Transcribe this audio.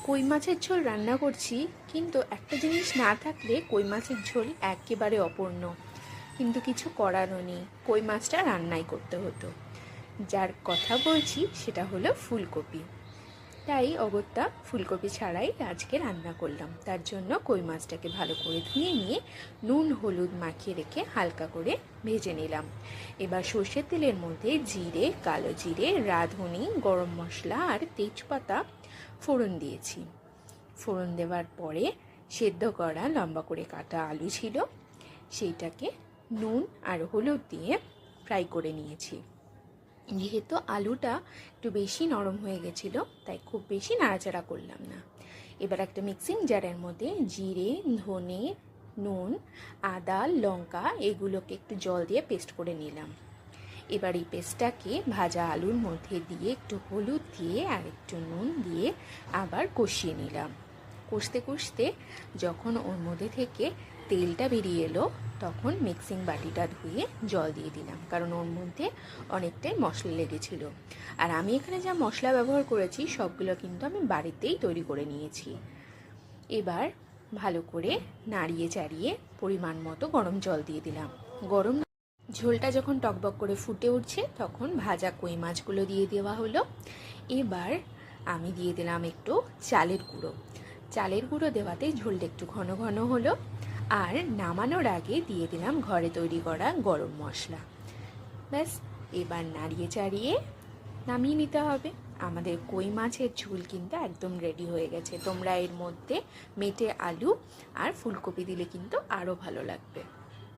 কই মাছের ঝোল রান্না করছি, কিন্তু একটা জিনিস না থাকলে কই মাছের ঝোল একেবারে অপূর্ণ। কিন্তু কিছু করারও নেই, কই মাছটা রান্নাই করতে হতো। যার কথা বলছি সেটা হলো ফুলকপি। তাই অগত্যা ফুলকপি ছাড়াই আজকে রান্না করলাম। তার জন্য কই মাছটাকে ভালো করে ধুয়ে নিয়ে নুন হলুদ মাখিয়ে রেখে হালকা করে ভেজে নিলাম। এবার সর্ষের তেলের মধ্যে জিরে, কালো জিরে, রাঁধুনি, গরম মশলা আর তেজপাতা ফোড়ন দিয়েছি। ফোড়ন দেওয়ার পরে সেদ্ধ করা লম্বা করে কাটা আলু ছিল, সেইটাকে নুন আর হলুদ দিয়ে ফ্রাই করে নিয়েছি। যেহেতু আলুটা একটু বেশি নরম হয়ে গেছিলো, তাই খুব বেশি নাড়াচাড়া করলাম না। এবার একটা মিক্সিং জারের মধ্যে জিরে, ধনে, নুন, আদা, লঙ্কা এগুলোকে একটু জল দিয়ে পেস্ট করে নিলাম। এবার এই পেস্টটাকে ভাজা আলুর মধ্যে দিয়ে একটু হলুদ দিয়ে আর একটু নুন দিয়ে আবার কষিয়ে নিলাম। কষতে কষতে যখন ওর মধ্যে থেকে তেলটা বেরিয়ে এলো, তখন মিক্সিং বাটিটা ধুয়ে জল দিয়ে দিলাম, কারণ ওর মধ্যে অনেকটাই মশলা লেগেছিল। আর আমি এখানে যা মশলা ব্যবহার করেছি সবগুলো কিন্তু আমি বাড়িতেই তৈরি করে নিয়েছি। এবার ভালো করে নাড়িয়ে চাড়িয়ে পরিমাণ মতো গরম জল দিয়ে দিলাম। গরম ঝোলটা যখন টকবক করে ফুটে উঠছে, তখন ভাজা কই মাছগুলো দিয়ে দেওয়া হলো। এবার আমি দিয়ে দিলাম একটু চালের গুঁড়ো। চালের গুঁড়ো দেওয়াতে ঝোলটা একটু ঘন ঘন হলো। আর নামানোর আগে দিয়ে দিলাম ঘরে তৈরি করা গরম মশলা। ব্যাস, এবার নাড়িয়ে চাড়িয়ে নামিয়ে নিতে হবে। আমাদের কই মাছের ঝোল কিন্তু একদম রেডি হয়ে গেছে। তোমরা এর মধ্যে মেটে আলু আর ফুলকপি দিলে কিন্তু আরও ভালো লাগবে।